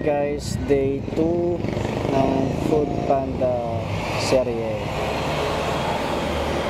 guys, day 2 ng Food Panda serye.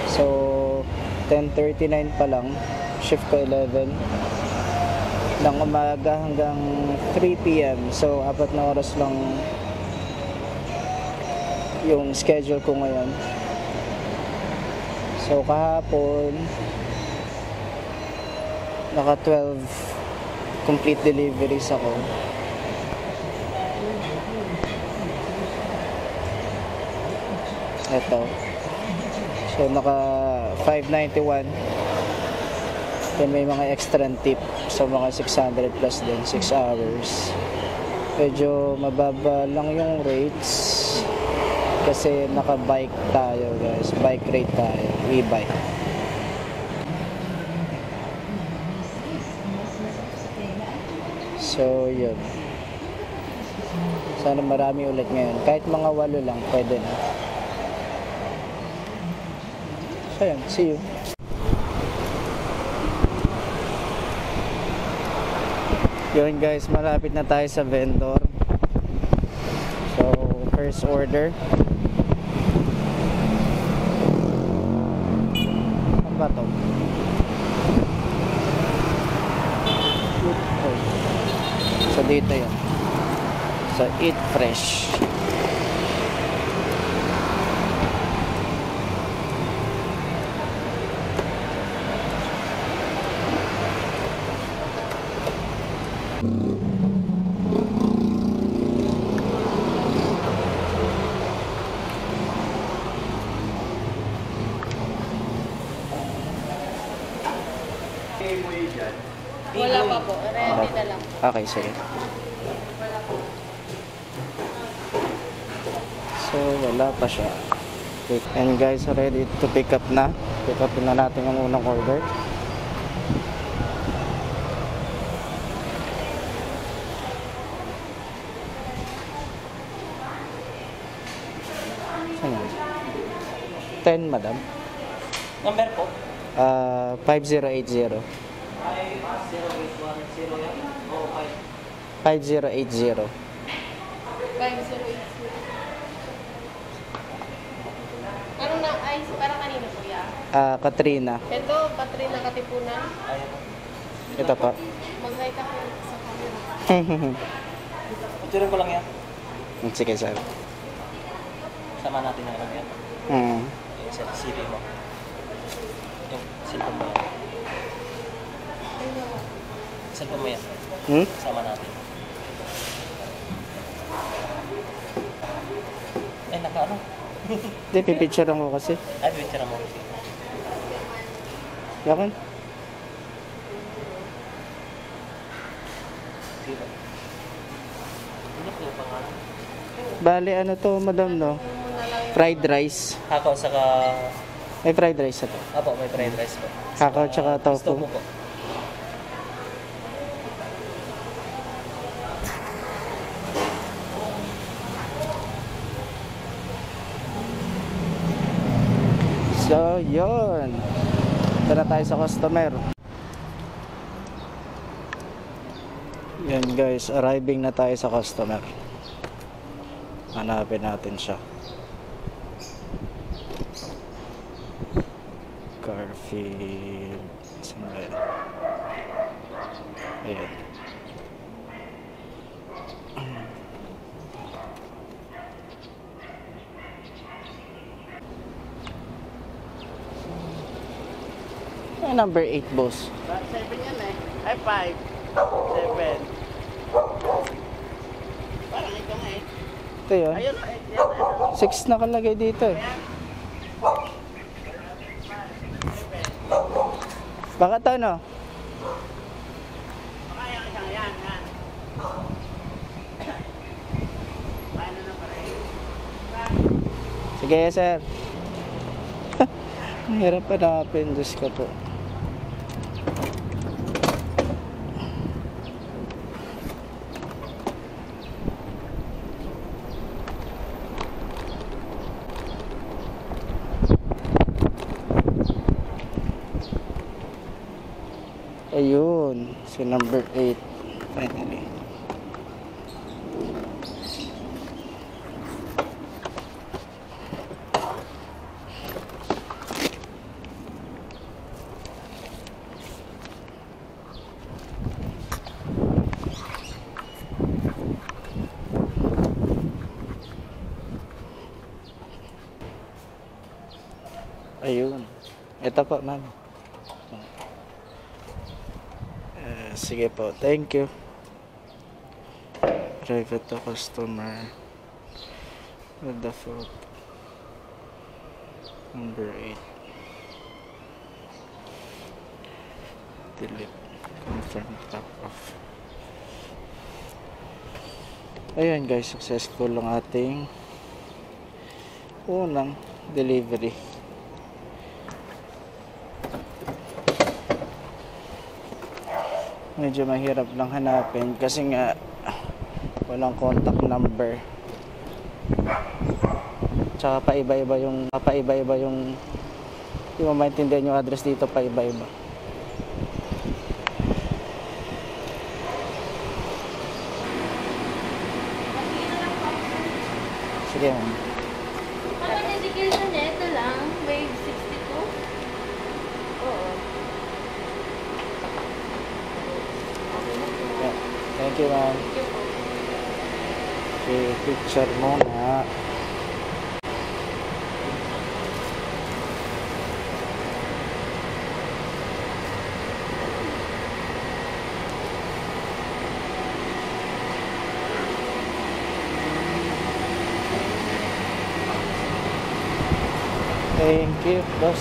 So 10:39 pa lang, shift ko 11 ng umaga hanggang 3 PM. So 4 na oras lang yung schedule ko ngayon. So kahapon naka 12 complete deliveries ako. Ito. So naka 591. Then may mga extra tip. So mga 600 plus din, 6 hours. Medyo mababa lang yung rates kasi naka-bike tayo guys. Bike rate tayo, e-bike. So yun. Sana marami ulit ngayon. Kahit mga 8 lang, pwede na. So yun, see you. Yun guys, malapit na tayo sa vendor. So, first order. Ano ba to? So, dito yun. So, Eat Fresh. Wala pa po, ready na lang. Okay, sige. So, wala pa siya. And guys, ready to pick up na. Pick up na natin ang unang order. Saan yan? 10, madam. Number po? 5080. 5080. 5080. Ano na, ay, para kanino kuya? Katrina. Ito, Katrina Katipunan. Ito pa. Mag-hi ka po sa camera. Tuturin ko lang yan. Sige, sir. Sama natin ang yan. Yung CV mo. Yung cellphone mo yan. Cellphone mo yan. Sama natin. Eh, naka-ano? Hindi, pipicture ko kasi. Ay, picture mo. Yakin? Dito. Ano ko yung pangalan? Bale, ano to, madam, no? Fried rice. Hakaw saka... May fried rice ito. Apo, may fried rice po. Hakaw tsaka tofu. Tofu po. So, yun. Ito na tayo sa customer. Yan guys, arriving na tayo sa customer. Hanapin natin siya. Garfield. Saan ba yan? Ayan. Ay, number 8, boss. 7 yan eh. Ay, 5. 7. Parang ito nga eh. Ito yun. Ayun, 8 yan. 6 nakalagay dito eh. Baka to, no? Baka yung isang yan. Paano na pa rin? Sige, sir. Ang hirap hanapin. Diyos ko po. Ayun, si number 8 finally. Ayun. Ito po, ma'am. Sige po. Thank you. Private to customer. With the food. Number 8. Delete. Confirm top off. Ayun guys, successful ang ating unang delivery. Medyo mahirap lang hanapin kasi nga walang contact number. Tsaka paiba-iba yung hindi mo maintindihan yung address dito, paiba-iba. Sige ma'am. Ang indication niya, ito lang. May 62. Oo. Yeah. Thank you ma'am. Thank you po. Okay, picture muna. Thank you, boss.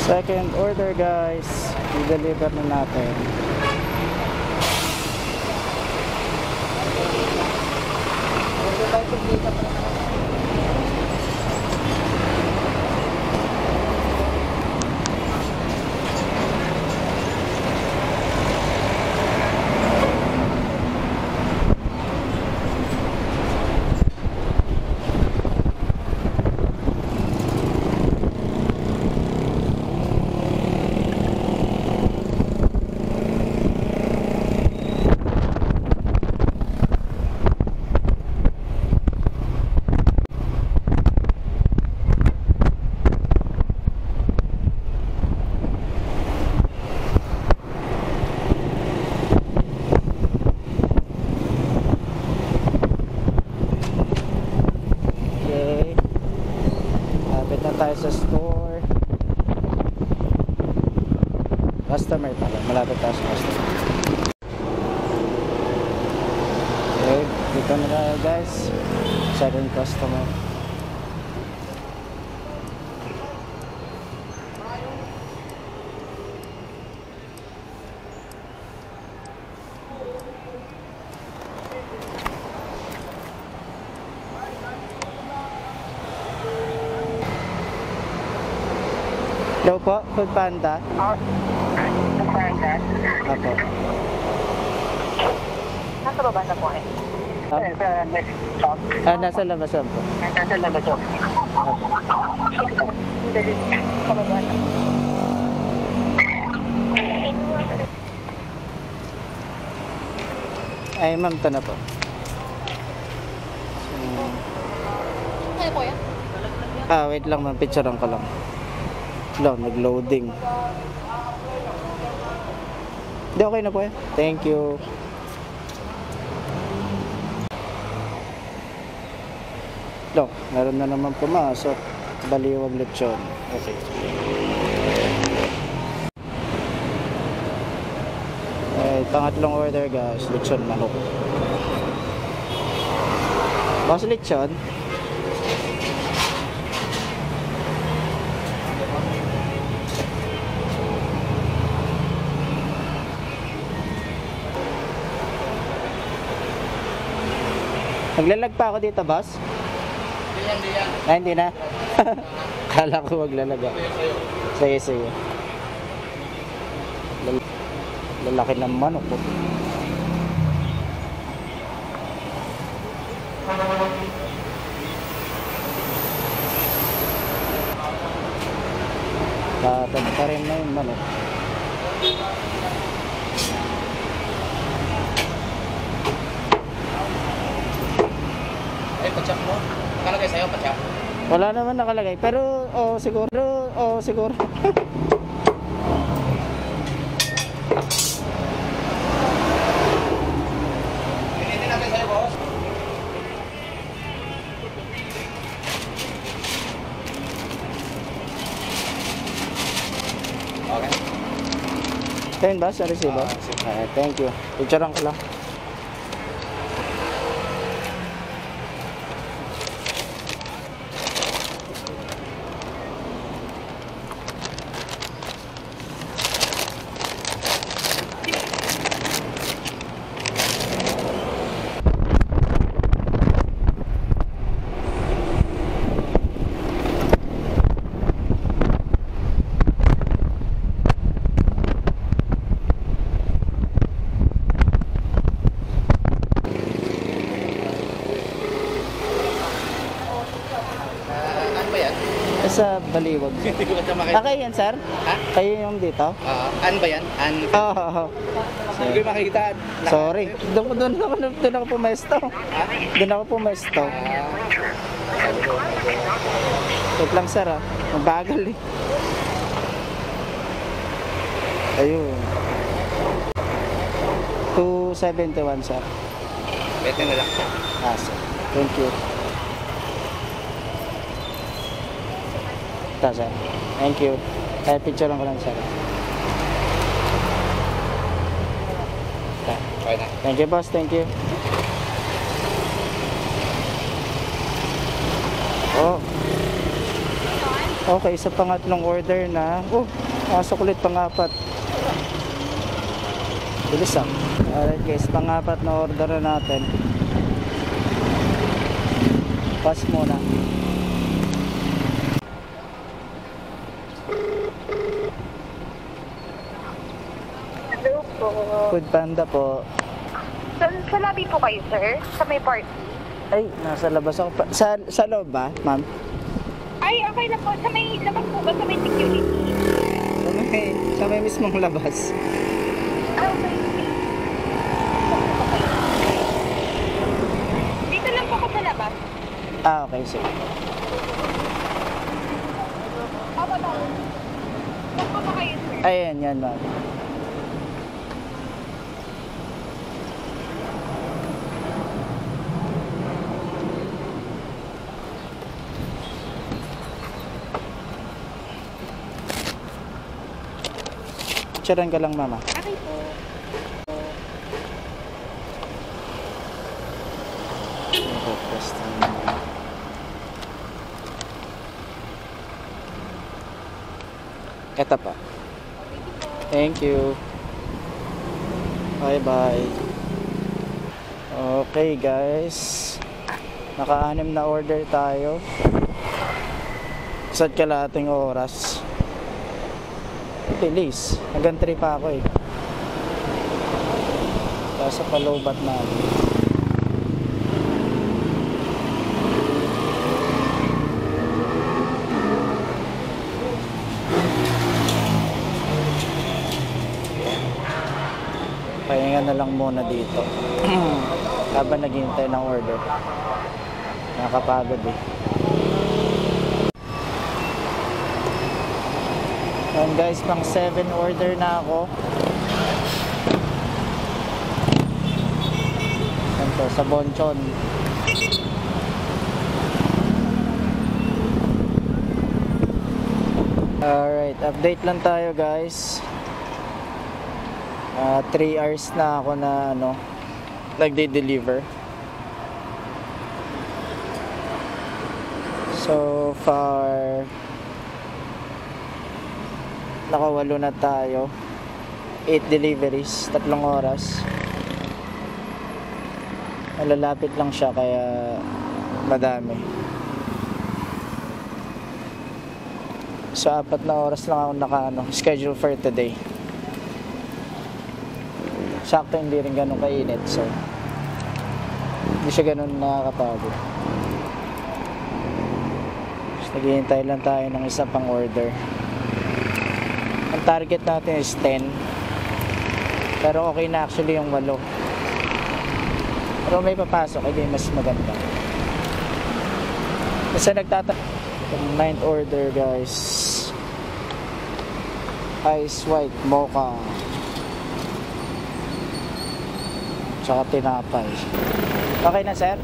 Second order, guys. I-deliver na natin. Tayo sa store. Customer pala. Malapit tayo sa customer. Okay, dito na tayo guys. Second customer. Hello po, Food Panda. Ako. Nasa baba na po eh. Nasa labas po. Nasa labas po. Dali, sa baba na. Ay, ma'am, ito na po. Ano po yan? Wait lang ma'am, picturean ko lang. Hello, nag-loading. Hindi, okay na po eh. Thank you. Hello, meron na naman pumasok. Baliwag lechon. Okay. Pangatlong order guys, lechon manok. Boss, lechon? Maglalag pa ako dito, boss? Hindi na. Kala ko maglalag ako. Sige, sige. Lalaki ng manok po. Tatag pa rin na yung manok. Pachak mo? Nakalagay sa'yo, pachak? Wala naman nakalagay. Pero, siguro. Pinitin natin sa'yo, boss. Ayun ba sa resibo? Thank you. Picturean ko lang. Ano ba yan? Sa Baliwag. Hindi ko makita. Kayo yan, sir? Ha? Kayo yung dito? Ano ba yan? Oo. Hindi ko makikita. Sorry. Doon ako pumesto. Doon ako pumesto. Wait lang, sir, ah. Mabagal eh. Ayun. 271, sir. Pwede na lang. Sir. Thank you. Ito, sir. Thank you. Picture lang ko lang, sir. Ito. Okay na. Thank you, boss. Thank you. Oh. Okay, sa pangatlong order na. Oh, pasok ulit pang-apat. Bilis ah. Alright guys, pang-apat na order na natin. Pass muna. Hello po. Food Panda po. Sa lobby po kayo, sir? Sa may party? Ay, nasa labas ako. Sa loob ba, ma'am? Ay, okay lang po. Sa may labas po ba? Sa may security? Sa may mismong labas. Ah, okay. Dito lang po ako sa labas. Okay, sige. Opo, po. Saan po ba kayo, sir? Ayan, yan ma'am. Picturean ka lang, mama. Okay po. Ito pa. Thank you. Bye-bye. Okay, guys. Naka-anim na order tayo. Isa't kalahating oras. Bilis. Hanggang 3 pa ako eh. Sa palubat natin. Pahinga na lang muna dito. Habang naghihintay ng order. Nakakapagod eh. And guys, pang 7 order na ako. Ito, sa Bonchon. Alright, update lang tayo guys. 3 hours na ako na nagde-deliver. So far nakawalo na tayo. 8 deliveries, 3 oras. Malalapit lang siya kaya madami. So 4 na oras lang ako schedule for today. Sakto hindi rin ganun kainit, so hindi siya ganun nakakapagod. Naghihintay lang tayo ng isa pang order. Ang target natin is 10, pero okay na actually yung 8. Pero may papasok, hindi mas maganda. Kasi yung 9th order guys, ice white mocha tsaka tinapay. Okay na sir?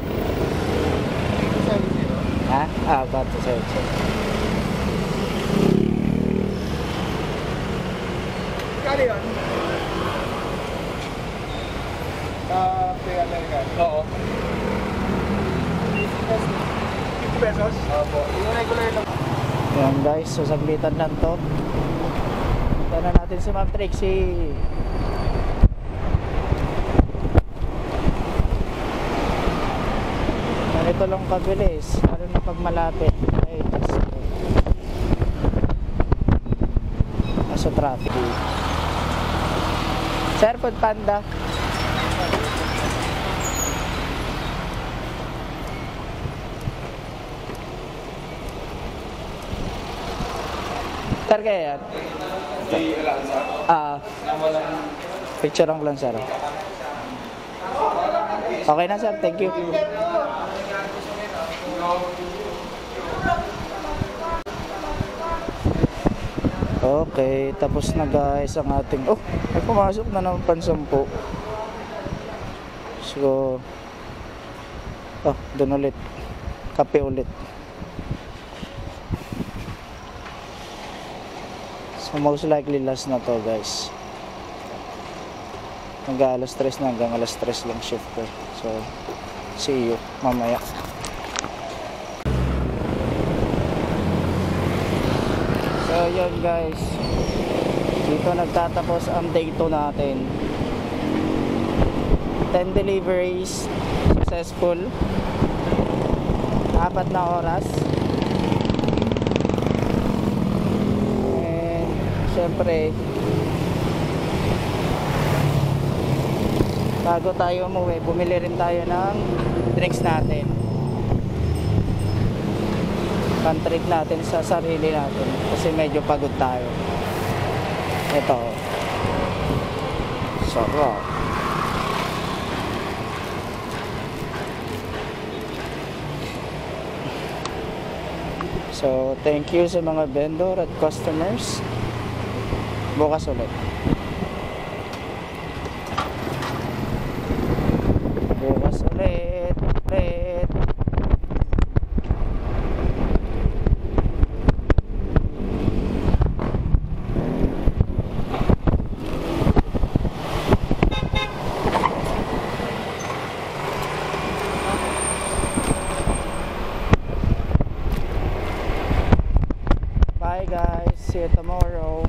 Ha? About to sir. Kali yun? Oo. 50 pesos? Opo. Yung regular lang. Ayan guys, so saglitan lang to. Punta na natin si Ma'am Trixie. Ganito lang kabilis, lalo na pag malapit. Ay, Diyos ko. Nasa traffic. Sir, Food Panda. Sir, kaya yan? Picture lang sir. Okay na sir, thank you. Okay, tapos na guys ang ating... Oh, ay pumasok na ng pansampu. So... Oh, doon ulit. Kape ulit. So most likely last na to guys. Hanggang alas 3 na, hanggang alas 3 lang shift ko. So, see you mamaya. So yun guys, dito nagtatapos ang day 2 natin. 10 deliveries successful, 4 na oras, and syempre bago tayo umuwi, bumili rin tayo ng drinks natin, pan-treat natin sa sarili natin kasi medyo pagod tayo. Ito, sarap. So thank you sa mga vendor at customers. Bukas ulit. Bukas ulit. Bye guys, see you tomorrow.